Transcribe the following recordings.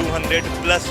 200+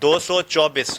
224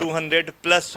200+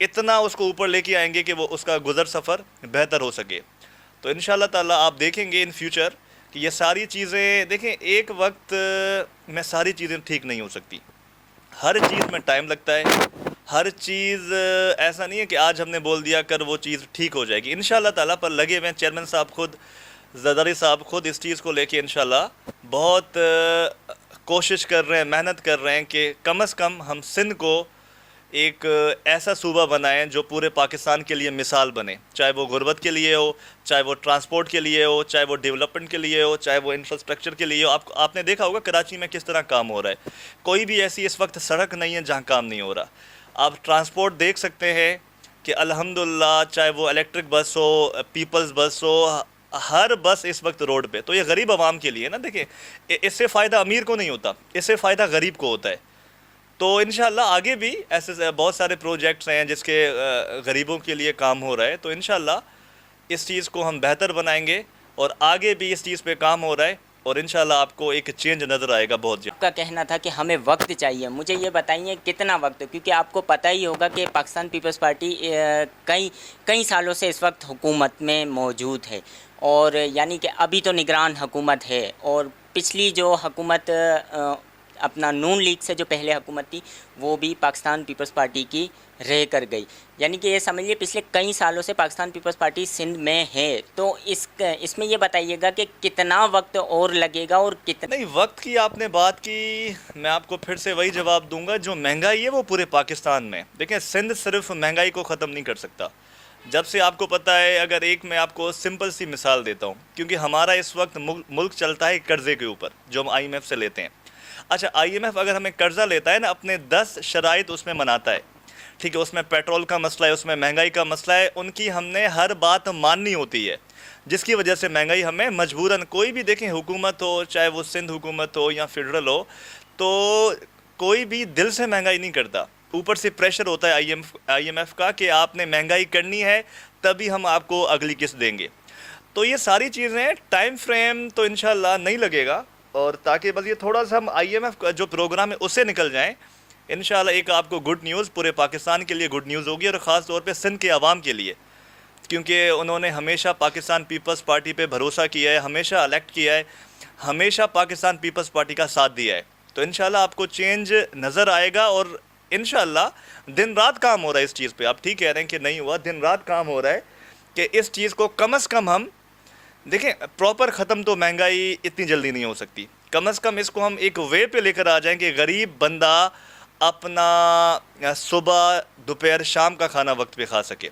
اتنا اس کو اوپر لے کے آئیں گے کہ وہ اس کا گزر سفر بہتر ہو سکے. تو انشاءاللہ تعالیٰ آپ دیکھیں گے ان فیوچر کہ یہ ساری چیزیں، دیکھیں ایک وقت میں ساری چیزیں ٹھیک نہیں ہو سکتی، ہر چیز میں ٹائم لگتا ہے، ہر چیز ایسا نہیں ہے کہ آج ہم نے بول دیا کر وہ چیز ٹھیک ہو جائے گی. انشاءاللہ تعالیٰ پر لگے ہوئے ہیں چیئرمین صاحب خود، زرداری صاحب خود اس چیز کو لے کے انشاءاللہ بہت کوشش کر رہے ہیں، محنت کر رہے ہیں کہ کم از کم ہم سندھ کو ایک ایسا صوبہ بنائیں جو پورے پاکستان کے لیے مثال بنے، چاہے وہ غربت کے لیے ہو، چاہے وہ ٹرانسپورٹ کے لیے ہو، چاہے وہ ڈیولپمنٹ کے لیے ہو، چاہے وہ انفراسٹرکچر کے لیے ہو. آپ نے دیکھا ہوگا کراچی میں کس طرح کام ہو رہا ہے، کوئی بھی ایسی اس وقت سڑک نہیں ہے جہاں کام نہیں ہو رہا. آپ ٹرانسپورٹ دیکھ سکتے ہیں کہ الحمدللہ چاہے وہ الیکٹرک بس ہو، پیپلز بس ہو، ہر بس اس وقت روڈ پہ. تو یہ غریب عوام کے لیے نا، دیکھیں اس سے فائدہ امیر کو نہیں ہوتا، اس سے فائدہ غریب کو ہوتا ہے. تو انشاءاللہ آگے بھی ایسے بہت سارے پروجیکٹس ہیں جس کے غریبوں کے لیے کام ہو رہا ہے. تو انشاءاللہ اس چیز کو ہم بہتر بنائیں گے، اور آگے بھی اس چیز پہ کام ہو رہا ہے، اور انشاءاللہ آپ کو ایک چینج نظر آئے گا بہت جلد. آپ کا کہنا تھا کہ ہمیں وقت چاہیے، مجھے یہ بتائیے کتنا وقت، کیونکہ آپ کو پتہ ہی ہوگا کہ پاکستان پیپلز پارٹی کئی سالوں سے اس وقت حکومت میں موجود ہے، اور یعنی کہ ابھی تو نگران حکومت ہے، اور پچھلی جو حکومت اپنا نون لیگ سے جو پہلے حکومت تھی وہ بھی پاکستان پیپلز پارٹی کی رہ کر گئی. یعنی کہ یہ سمجھیے پچھلے کئی سالوں سے پاکستان پیپلز پارٹی سندھ میں ہے. تو اس میں یہ بتائیے گا کہ کتنا وقت اور لگے گا، اور کتنا نہیں، وقت کی آپ نے بات کی، میں آپ کو پھر سے وہی جواب دوں گا. جو مہنگائی ہے وہ پورے پاکستان میں، دیکھیں سندھ صرف مہنگائی کو ختم نہیں کر سکتا. جب سے آپ کو پتہ ہے، اگر ایک میں آپ کو سمپل سی مثال دیتا ہوں، کیونکہ ہمارا اس وقت ملک چلتا ہے قرضے کے اوپر جو ہم آئی ایم ایف سے لیتے ہیں. اچھا، آئی ایم ایف اگر ہمیں قرضہ لیتا ہے نا، اپنے 10 شرائط اس میں مناتا ہے، ٹھیک ہے، اس میں پیٹرول کا مسئلہ ہے، اس میں مہنگائی کا مسئلہ ہے، ان کی ہم نے ہر بات ماننی ہوتی ہے، جس کی وجہ سے مہنگائی ہمیں مجبوراً، کوئی بھی دیکھیں حکومت ہو، چاہے وہ سندھ حکومت ہو یا فیڈرل ہو، تو کوئی بھی دل سے مہنگائی نہیں کرتا. اوپر سے پریشر ہوتا ہے آئی ایم ایف کا کہ آپ نے مہنگائی کرنی ہے تبھی ہم آپ کو اگلی قسط دیں گے. تو یہ ساری چیزیں ٹائم فریم تو انشاءاللہ نہیں لگے گا، اور تاکہ بس یہ تھوڑا سا ہم آئی ایم ایف کا جو پروگرام ہے اس سے نکل جائیں، انشاءاللہ ایک آپ کو گڈ نیوز، پورے پاکستان کے لیے گڈ نیوز ہوگی، اور خاص طور پہ سندھ کے عوام کے لیے، کیونکہ انہوں نے ہمیشہ پاکستان پیپلز پارٹی پہ بھروسہ کیا ہے، ہمیشہ الیکٹ کیا ہے، ہمیشہ پاکستان پیپلز پارٹی کا ساتھ دیا ہے. تو انشاءاللہ آپ کو چینج نظر آئے گا، اور انشاءاللہ دن رات کام ہو رہا ہے اس چیز پہ. آپ ٹھیک کہہ رہے ہیں کہ نہیں ہوا، دن رات کام ہو رہا ہے کہ اس چیز کو کم از کم ہم دیکھیں پراپر ختم. تو مہنگائی اتنی جلدی نہیں ہو سکتی، کم از کم اس کو ہم ایک وے پہ لے کر آ جائیں کہ غریب بندہ اپنا صبح دوپہر شام کا کھانا وقت پہ کھا سکے.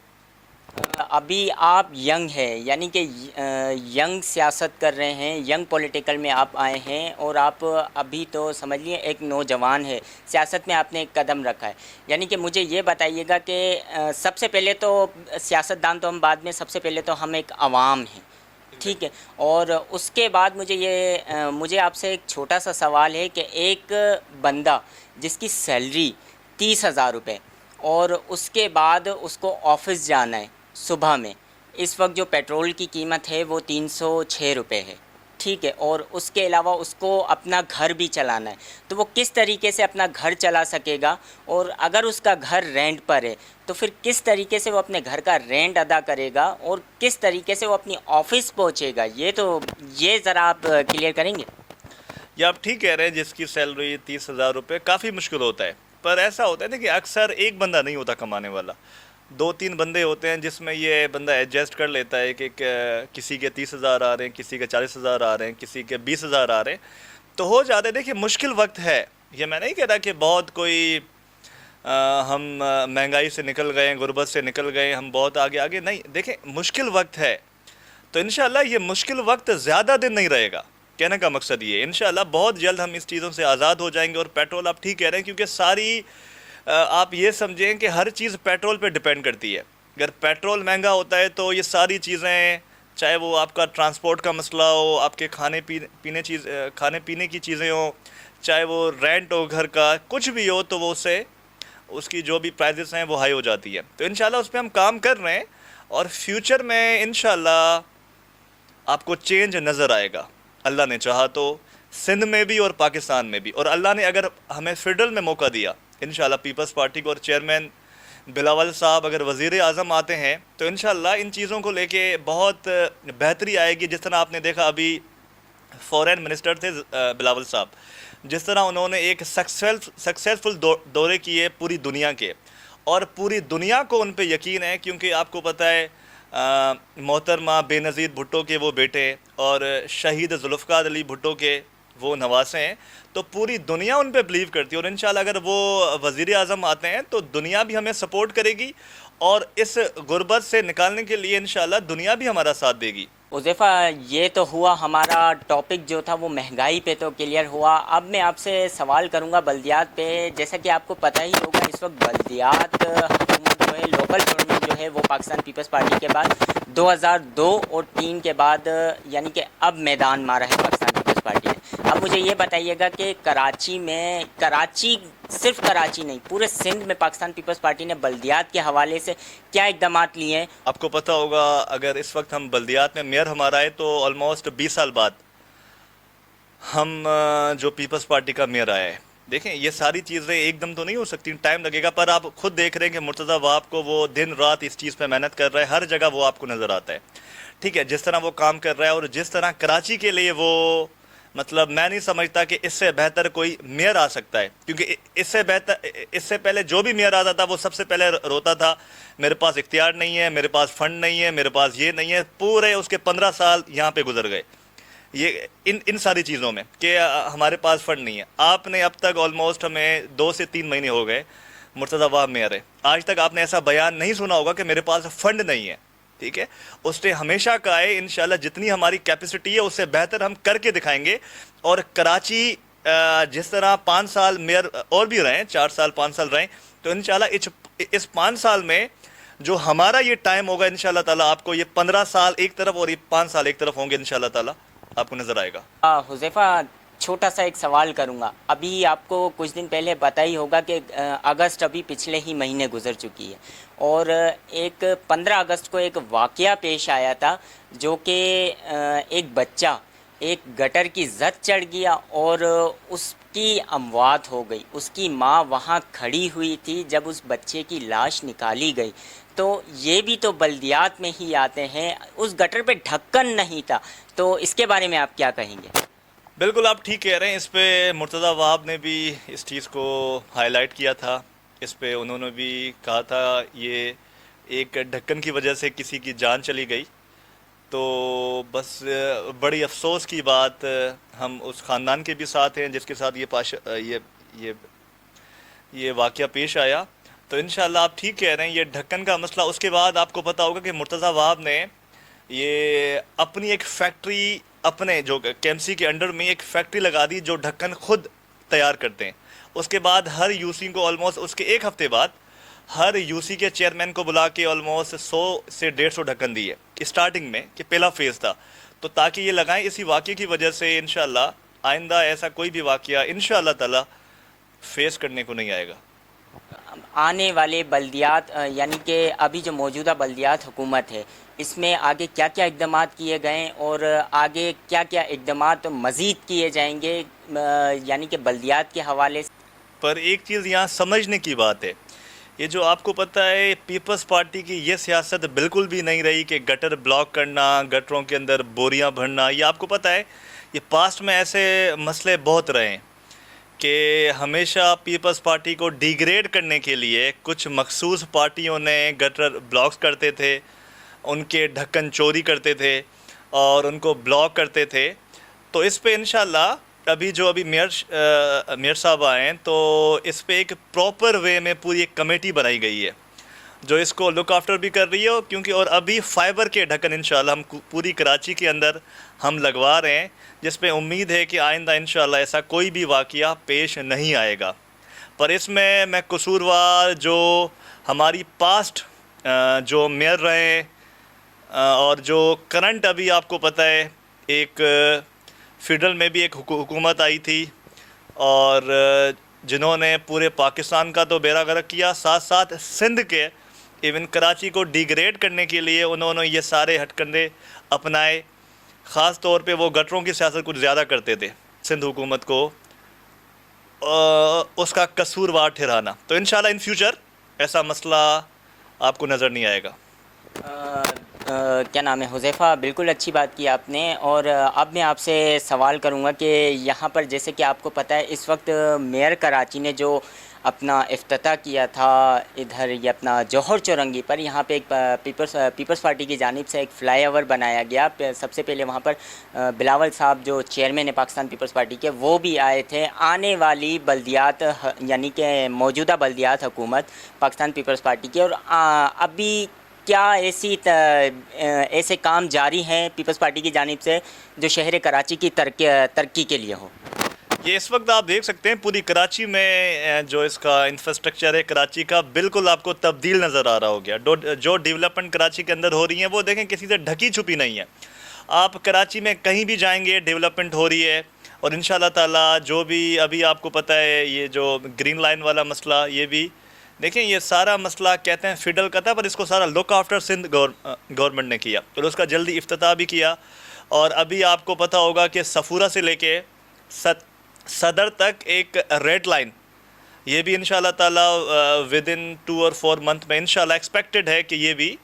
ابھی آپ ینگ ہیں، یعنی کہ ینگ سیاست کر رہے ہیں، ینگ پولیٹیکل میں آپ آئے ہیں، اور آپ ابھی تو سمجھ لیے ایک نوجوان ہے، سیاست میں آپ نے ایک قدم رکھا ہے. یعنی کہ مجھے یہ بتائیے گا کہ سب سے پہلے تو سیاست دان تو ہم بعد میں، سب سے پہلے تو ہم ایک عوام ہیں، ٹھیک ہے، اور اس کے بعد مجھے آپ سے ایک چھوٹا سا سوال ہے کہ ایک بندہ جس کی سیلری 30,000 روپے، اور اس کے بعد اس کو آفس جانا ہے صبح میں، اس وقت جو پیٹرول کی قیمت ہے وہ 306 روپے ہے، ٹھیک ہے، اور اس کے علاوہ اس کو اپنا گھر بھی چلانا ہے، تو وہ کس طریقے سے اپنا گھر چلا سکے گا؟ اور اگر اس کا گھر رینٹ پر ہے تو پھر کس طریقے سے وہ اپنے گھر کا رینٹ ادا کرے گا، اور کس طریقے سے وہ اپنی آفس پہنچے گا؟ یہ ذرا آپ کلیئر کریں گے. یہ آپ ٹھیک کہہ رہے ہیں، جس کی سیلری 30,000 روپے کافی مشکل ہوتا ہے، پر ایسا ہوتا ہے نا کہ اکثر ایک بندہ نہیں ہوتا کمانے والا، 2-3 بندے ہوتے ہیں جس میں یہ بندہ ایڈجسٹ کر لیتا ہے کہ کسی کے 30,000 آ رہے ہیں، کسی کے 40,000 آ رہے ہیں، کسی کے 20,000 آ رہے ہیں، تو ہو جاتا ہے. دیکھیں مشکل وقت ہے، یہ میں نہیں کہہ رہا کہ بہت کوئی ہم مہنگائی سے نکل گئے، غربت سے نکل گئے، ہم بہت آگے نہیں. دیکھیں مشکل وقت ہے، تو انشاءاللہ یہ مشکل وقت زیادہ دن نہیں رہے گا. کہنے کا مقصد یہ ہے انشاءاللہ بہت جلد ہم اس چیزوں سے آزاد ہو جائیں گے. اور پیٹرول آپ ٹھیک کہہ رہے ہیں، کیونکہ ساری آپ یہ سمجھیں کہ ہر چیز پیٹرول پہ ڈیپینڈ کرتی ہے. اگر پیٹرول مہنگا ہوتا ہے تو یہ ساری چیزیں، چاہے وہ آپ کا ٹرانسپورٹ کا مسئلہ ہو، آپ کے کھانے پینے کی چیزیں ہوں، چاہے وہ رینٹ ہو گھر کا، کچھ بھی ہو، تو وہ اس کی جو بھی پرائزز ہیں وہ ہائی ہو جاتی ہے. تو انشاءاللہ اس پہ ہم کام کر رہے ہیں، اور فیوچر میں انشاءاللہ آپ کو چینج نظر آئے گا، اللہ نے چاہا تو سندھ میں بھی اور پاکستان میں بھی. اور اللہ نے اگر ہمیں فیڈرل میں موقع دیا، انشاءاللہ پیپلز پارٹی کو اور چیئرمین بلاول صاحب اگر وزیر اعظم آتے ہیں تو انشاءاللہ ان چیزوں کو لے کے بہت بہتری آئے گی. جس طرح آپ نے دیکھا ابھی فورن منسٹر تھے بلاول صاحب, جس طرح انہوں نے ایک سکسیسفل دورے کیے پوری دنیا کے, اور پوری دنیا کو ان پہ یقین ہے کیونکہ آپ کو پتہ ہے محترمہ بے نظیر بھٹو کے وہ بیٹے اور شہید ذوالفقار علی بھٹو کے وہ نواسے ہیں, تو پوری دنیا ان پہ بلیو کرتی ہے. اور انشاءاللہ اگر وہ وزیر اعظم آتے ہیں تو دنیا بھی ہمیں سپورٹ کرے گی, اور اس غربت سے نکالنے کے لیے انشاءاللہ دنیا بھی ہمارا ساتھ دے گی. حذیفہ یہ تو ہوا ہمارا ٹاپک جو تھا وہ مہنگائی پہ تو کلیئر ہوا. اب میں آپ سے سوال کروں گا بلدیات پہ. جیسا کہ آپ کو پتہ ہی ہوگا اس وقت بلدیات حکومت جو ہے, لوکل گورنمنٹ جو ہے وہ پاکستان پیپلز پارٹی کے بعد 2002 اور 2003 کے بعد یعنی کہ اب میدان مارا ہے پاکستان پیپلز پارٹی نے. اب مجھے یہ بتائیے گا کہ کراچی صرف کراچی نہیں پورے سندھ میں پاکستان پیپلز پارٹی نے بلدیات کے حوالے سے کیا اقدامات لیے ہیں؟ آپ کو پتہ ہوگا اگر اس وقت ہم بلدیات میں میئر ہمارا ہے تو آلموسٹ 20 سال بعد ہم جو پیپلز پارٹی کا میئر آیا ہے. دیکھیں یہ ساری چیزیں ایک دم تو نہیں ہو سکتی, ٹائم لگے گا, پر آپ خود دیکھ رہے ہیں کہ مرتضی وہاب کو وہ دن رات اس چیز پہ محنت کر رہا ہے, ہر جگہ وہ آپ کو نظر آتا ہے. ٹھیک ہے, جس طرح وہ کام کر رہا ہے اور جس طرح کراچی کے لیے وہ مطلب میں نہیں سمجھتا کہ اس سے بہتر کوئی میئر آ سکتا ہے, کیونکہ اس سے پہلے جو بھی میئر آتا تھا وہ سب سے پہلے روتا تھا میرے پاس اختیار نہیں ہے, میرے پاس فنڈ نہیں ہے, میرے پاس یہ نہیں ہے. پورے اس کے 15 سال یہاں پہ گزر گئے یہ ان ساری چیزوں میں کہ ہمارے پاس فنڈ نہیں ہے. آپ نے اب تک آلموسٹ ہمیں 2 سے 3 مہینے ہو گئے مرتضی وہاب میئر ہے, آج تک آپ نے ایسا بیان نہیں سنا ہوگا کہ میرے پاس فنڈ نہیں ہے. ٹھیک ہے, اس نے ہمیشہ کہا ہے انشاءاللہ جتنی ہماری کیپیسٹی ہے اس سے بہتر ہم کر کے دکھائیں گے. اور کراچی جس طرح 5 سال میئر اور بھی رہے, 4 سال 5 سال رہے, تو انشاءاللہ اس 5 سال میں جو ہمارا یہ ٹائم ہوگا انشاءاللہ تعالیٰ آپ کو یہ 15 سال ایک طرف اور یہ 5 سال ایک طرف ہوں گے انشاءاللہ تعالیٰ آپ کو نظر آئے گا. حذیفہ چھوٹا سا ایک سوال کروں گا. ابھی آپ کو کچھ دن پہلے پتہ ہی ہوگا کہ اگست ابھی پچھلے ہی مہینے گزر چکی ہے, اور ایک 15 اگست کو ایک واقعہ پیش آیا تھا جو کہ ایک بچہ ایک گٹر کی زد چڑھ گیا اور اس کی اموات ہو گئی. اس کی ماں وہاں کھڑی ہوئی تھی جب اس بچے کی لاش نکالی گئی. تو یہ بھی تو بلدیات میں ہی آتے ہیں, اس گٹر پہ ڈھکن نہیں تھا, تو اس کے بارے میں آپ کیا کہیں گے؟ بالکل آپ ٹھیک کہہ رہے ہیں. اس پہ مرتضی وہاب نے بھی اس چیز کو ہائی لائٹ کیا تھا, اس پہ انہوں نے بھی کہا تھا یہ ایک ڈھکن کی وجہ سے کسی کی جان چلی گئی. تو بس بڑی افسوس کی بات, ہم اس خاندان کے بھی ساتھ ہیں جس کے ساتھ یہ واقعہ پیش آیا. تو انشاءاللہ آپ ٹھیک کہہ رہے ہیں, یہ ڈھکن کا مسئلہ. اس کے بعد آپ کو پتہ ہوگا کہ مرتضی وہاب نے یہ اپنی ایک فیکٹری اپنے جو KMC کے انڈر میں ایک فیکٹری لگا دی جو ڈھکن خود تیار کرتے ہیں. اس کے بعد ہر UC کو آلموسٹ اس کے ایک ہفتے بعد ہر UC کے چیئرمین کو بلا کے آلموسٹ 100 سے 150 ڈھکن دیے اسٹارٹنگ میں, کہ پہلا فیز تھا, تو تاکہ یہ لگائیں. اسی واقعے کی وجہ سے انشاءاللہ آئندہ ایسا کوئی بھی واقعہ انشاءاللہ تعالی فیس کرنے کو نہیں آئے گا. آنے والے بلدیات یعنی کہ ابھی جو موجودہ بلدیات حکومت ہے اس میں آگے کیا کیا اقدامات کیے گئے اور آگے کیا کیا اقدامات مزید کیے جائیں گے یعنی کہ بلدیات کے حوالے سے؟ پر ایک چیز یہاں سمجھنے کی بات ہے, یہ جو آپ کو پتہ ہے پیپلز پارٹی کی یہ سیاست بالکل بھی نہیں رہی کہ گٹر بلاک کرنا, گٹروں کے اندر بوریاں بھرنا. یہ آپ کو پتہ ہے یہ پاسٹ میں ایسے مسئلے بہت رہے ہیں کہ ہمیشہ پیپلز پارٹی کو ڈیگریڈ کرنے کے لیے کچھ مخصوص پارٹیوں نے گٹر بلاکس کرتے تھے, ان کے ڈھکن چوری کرتے تھے اور ان کو بلاک کرتے تھے. تو اس پہ انشاءاللہ ابھی میئر صاحب آئے ہیں تو اس پہ ایک پراپر وے میں پوری ایک کمیٹی بنائی گئی ہے جو اس کو لک آفٹر بھی کر رہی ہے, کیونکہ اور ابھی فائبر کے ڈھکن انشاءاللہ ہم پوری کراچی کے اندر ہم لگوا رہے ہیں, جس پہ امید ہے کہ آئندہ انشاءاللہ ایسا کوئی بھی واقعہ پیش نہیں آئے گا. پر اس میں قصوروار جو ہماری پاسٹ جو میئر رہے اور جو کرنٹ ابھی آپ کو پتہ ہے ایک فیڈرل میں بھی ایک حکومت آئی تھی اور جنہوں نے پورے پاکستان کا تو بیڑا غرق کیا, ساتھ ساتھ سندھ کے ایون کراچی کو ڈیگریڈ کرنے کے لیے انہوں نے یہ سارے ہتھ کنڈے اپنائے. خاص طور پہ وہ گٹروں کی سیاست کچھ زیادہ کرتے تھے, سندھ حکومت کو اس کا قصوروار ٹھہرانا. تو انشاءاللہ ان فیوچر ایسا مسئلہ آپ کو نظر نہیں آئے گا. کیا نام ہے حذیفہ، بالکل اچھی بات کی آپ نے. اور اب میں آپ سے سوال کروں گا کہ یہاں پر جیسے کہ آپ کو پتہ ہے اس وقت میئر کراچی نے جو اپنا افتتاح کیا تھا ادھر یہ اپنا جوہر چورنگی پر، یہاں پہ ایک پیپلز پارٹی کی جانب سے ایک فلائی اوور بنایا گیا. سب سے پہلے وہاں پر بلاول صاحب جو چیئرمین ہے پاکستان پیپلز پارٹی کے، وہ بھی آئے تھے. آنے والی بلدیات یعنی کہ موجودہ بلدیات حکومت پاکستان پیپلز پارٹی کی، اور ابھی کیا ایسے کام جاری ہیں پیپلز پارٹی کی جانب سے جو شہر کراچی کی ترقی کے لیے ہو؟ یہ اس وقت آپ دیکھ سکتے ہیں پوری کراچی میں جو اس کا انفراسٹرکچر ہے کراچی کا، بالکل آپ کو تبدیل نظر آ رہا ہو گیا. جو ڈیولپمنٹ کراچی کے اندر ہو رہی ہیں وہ دیکھیں کسی سے ڈھکی چھپی نہیں ہے. آپ کراچی میں کہیں بھی جائیں گے ڈیولپمنٹ ہو رہی ہے. اور انشاءاللہ تعالی جو بھی ابھی آپ کو پتہ ہے یہ جو گرین لائن والا مسئلہ، یہ بھی دیکھیں یہ سارا مسئلہ کہتے ہیں فیڈرل کا تھا، پر اس کو سارا لک آفٹر سندھ گورنمنٹ نے کیا اور اس کا جلدی افتتاح بھی کیا. اور ابھی آپ کو پتہ ہوگا کہ صفورہ سے لے کے صدر تک ایک ریڈ لائن، یہ بھی انشاءاللہ تعالی ود ان 2 اور 4 منتھ میں انشاءاللہ ایکسپیکٹڈ ہے کہ یہ بھی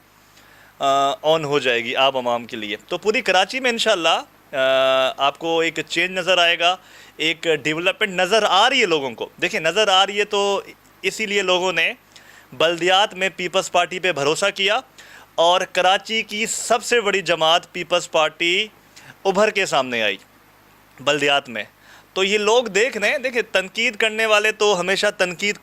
آن ہو جائے گی عوام کے لیے. تو پوری کراچی میں انشاءاللہ آپ کو ایک چینج نظر آئے گا، ایک ڈیولپمنٹ نظر آ رہی ہے لوگوں کو. دیکھیں نظر آ رہی ہے تو اسی لیے لوگوں نے بلدیات میں پیپلز پارٹی پہ بھروسہ کیا اور کراچی کی سب سے بڑی جماعت پیپلز پارٹی ابھر کے سامنے آئی بلدیات میں. تو یہ لوگ دیکھ رہے ہیں، دیکھیں تنقید کرنے والے تو ہمیشہ تنقید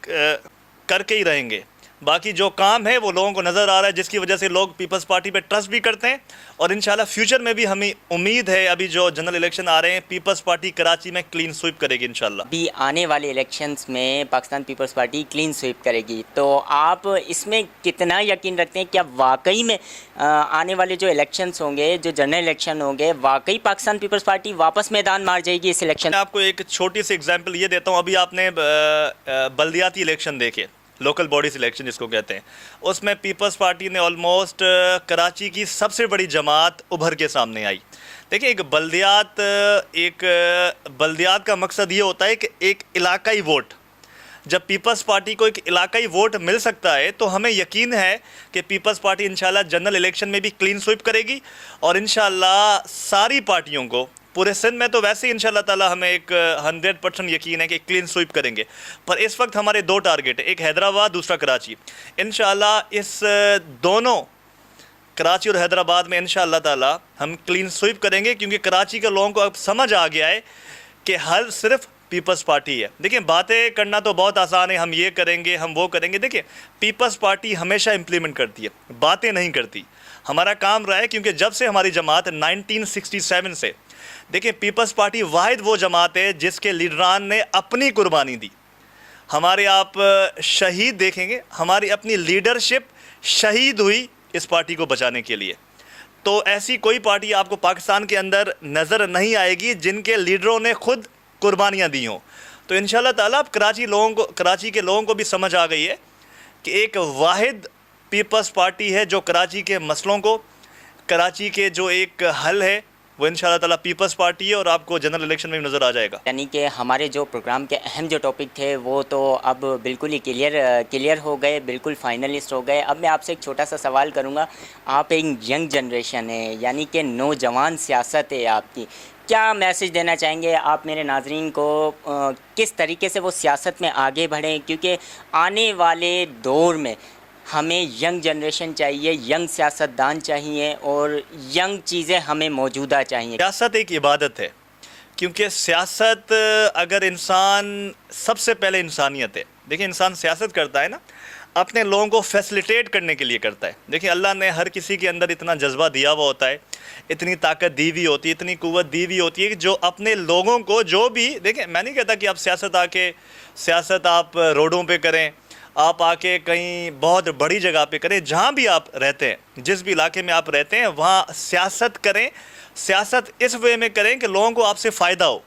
کر کے ہی رہیں گے، باقی جو کام ہے وہ لوگوں کو نظر آ رہا ہے، جس کی وجہ سے لوگ پیپلز پارٹی پہ ٹرسٹ بھی کرتے ہیں. اور انشاءاللہ فیوچر میں بھی ہمیں امید ہے، ابھی جو جنرل الیکشن آ رہے ہیں پیپلز پارٹی کراچی میں کلین سویپ کرے گی انشاءاللہ. ابھی آنے والے الیکشنز میں Pakistan Peoples Party clean sweep کرے گی، تو آپ اس میں کتنا یقین رکھتے ہیں؟ کیا واقعی میں آنے والے جو الیکشنز ہوں گے، جو جنرل الیکشن ہوں گے، واقعی پاکستان پیپلز پارٹی واپس میدان مار جائے گی اس الیکشن؟ میں آپ کو ایک چھوٹی سی اگزامپل یہ دیتا ہوں. ابھی آپ نے بلدیاتی الیکشن دیکھے، لوکل باڈیز الیکشن جس کو کہتے ہیں، اس میں پیپلز پارٹی نے آلموسٹ کراچی کی سب سے بڑی جماعت ابھر کے سامنے آئی. دیکھیں ایک بلدیات کا مقصد یہ ہوتا ہے کہ ایک علاقائی ووٹ، جب پیپلز پارٹی کو ایک علاقائی ووٹ مل سکتا ہے تو ہمیں یقین ہے کہ پیپلز پارٹی انشاءاللہ جنرل الیکشن میں بھی کلین سویپ کرے گی. اور انشاءاللہ ساری پارٹیوں کو پورے سندھ میں تو ویسے ہی انشاءاللہ تعالی ہمیں ایک 100% یقین ہے کہ کلین سویپ کریں گے. پر اس وقت ہمارے 2 ٹارگٹ ہیں، ایک حیدرآباد، دوسرا کراچی. انشاءاللہ اس دونوں کراچی اور حیدرآباد میں انشاءاللہ تعالی ہم کلین سویپ کریں گے، کیونکہ کراچی کے لوگوں کو اب سمجھ آ گیا ہے کہ حل صرف پیپلز پارٹی ہے. دیکھیں باتیں کرنا تو بہت آسان ہے، ہم یہ کریں گے، ہم وہ کریں گے. دیکھیں پیپلز پارٹی ہمیشہ امپلیمنٹ کرتی ہے، باتیں نہیں کرتی. ہمارا کام رہا ہے، کیونکہ جب سے ہماری جماعت 1967 سے، دیکھیں پیپلز پارٹی واحد وہ جماعت ہے جس کے لیڈران نے اپنی قربانی دی. ہمارے آپ شہید دیکھیں گے، ہماری اپنی لیڈرشپ شہید ہوئی اس پارٹی کو بچانے کے لیے. تو ایسی کوئی پارٹی آپ کو پاکستان کے اندر نظر نہیں آئے گی جن کے لیڈروں نے خود قربانیاں دی ہوں. تو انشاءاللہ تعالیٰ اب کراچی کے لوگوں کو بھی سمجھ آ گئی ہے کہ ایک واحد پیپلز پارٹی ہے جو کراچی کے مسئلوں کو، کراچی کے جو ایک حل ہے وہ انشاءاللہ تعالیٰ پیپلز پارٹی ہے، اور آپ کو جنرل الیکشن میں بھی نظر آ جائے گا. یعنی کہ ہمارے جو پروگرام کے اہم جو ٹاپک تھے وہ تو اب بالکل ہی کلیئر ہو گئے، بالکل فائنلسٹ ہو گئے. اب میں آپ سے ایک چھوٹا سا سوال کروں گا. آپ ایک ینگ جنریشن ہے، یعنی کہ نوجوان سیاست ہے آپ کی، کیا میسج دینا چاہیں گے آپ میرے ناظرین کو؟ کس طریقے سے وہ سیاست میں آگے بڑھیں؟ کیونکہ آنے والے دور میں ہمیں ینگ جنریشن چاہیے، ینگ سیاستدان چاہیے، اور ینگ چیزیں ہمیں موجودہ چاہیے. سیاست ایک عبادت ہے، کیونکہ سیاست اگر سب سے پہلے انسانیت ہے. دیکھیں انسان سیاست کرتا ہے نا اپنے لوگوں کو فیسلیٹیٹ کرنے کے لیے کرتا ہے. دیکھیں اللہ نے ہر کسی کے اندر اتنا جذبہ دیا ہوا ہوتا ہے، اتنی طاقت دی ہوئی ہوتی ہے، اتنی قوت دی ہوئی ہوتی ہے کہ جو اپنے لوگوں کو جو بھی، دیکھیں میں نہیں کہتا کہ آپ سیاست آپ روڈوں پہ کریں، آپ آ کے کہیں بہت بڑی جگہ پہ کریں، جہاں بھی آپ رہتے ہیں، جس بھی علاقے میں آپ رہتے ہیں وہاں سیاست کریں. سیاست اس وے میں کریں کہ لوگوں کو آپ سے فائدہ ہو.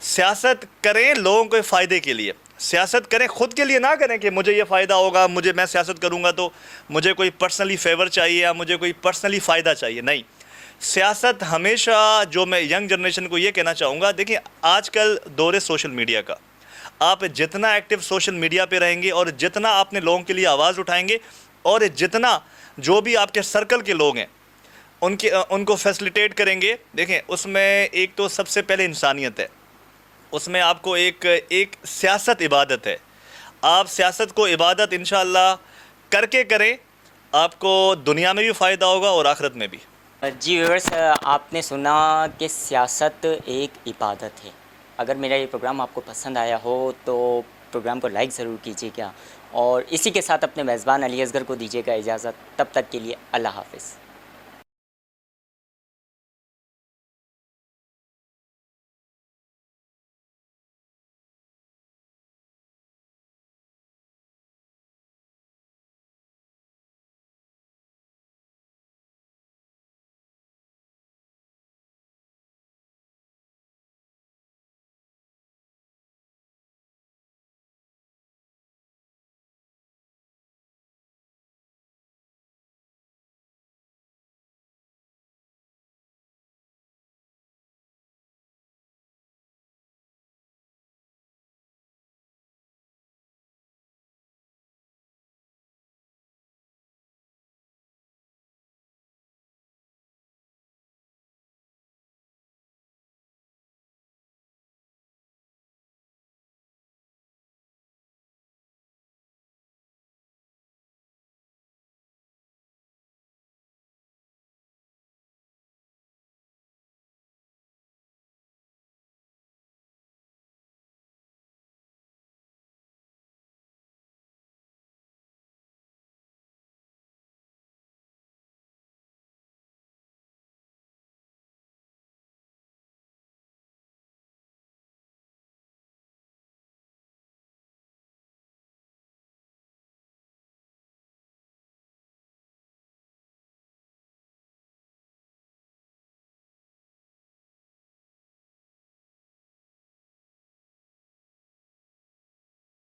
سیاست کریں لوگوں کے فائدے کے لیے. سیاست کریں خود کے لیے نہ کریں کہ مجھے یہ فائدہ ہوگا، میں سیاست کروں گا تو مجھے کوئی پرسنلی فیور چاہیے یا مجھے کوئی پرسنلی فائدہ چاہیے. نہیں، سیاست ہمیشہ، جو میں ینگ جنریشن کو یہ کہنا چاہوں گا، دیکھیں آج کل دور ہے سوشل میڈیا کا. آپ جتنا ایکٹیو سوشل میڈیا پہ رہیں گے اور جتنا اپنے لوگوں کے لیے آواز اٹھائیں گے اور جتنا جو بھی آپ کے سرکل کے لوگ ہیں ان کو فیسلیٹیٹ کریں گے. دیکھیں اس میں ایک تو سب سے پہلے انسانیت ہے, اس میں آپ کو ایک سیاست عبادت ہے. آپ سیاست کو عبادت انشاءاللہ کر کے کریں, آپ کو دنیا میں بھی فائدہ ہوگا اور آخرت میں بھی. جی ویورس, آپ نے سنا کہ سیاست ایک عبادت ہے. اگر میرا یہ پروگرام آپ کو پسند آیا ہو تو پروگرام کو لائک ضرور کیجیے گا, اور اسی کے ساتھ اپنے میزبان علی اصغر کو دیجیے گا اجازت. تب تک کے لیے اللہ حافظ.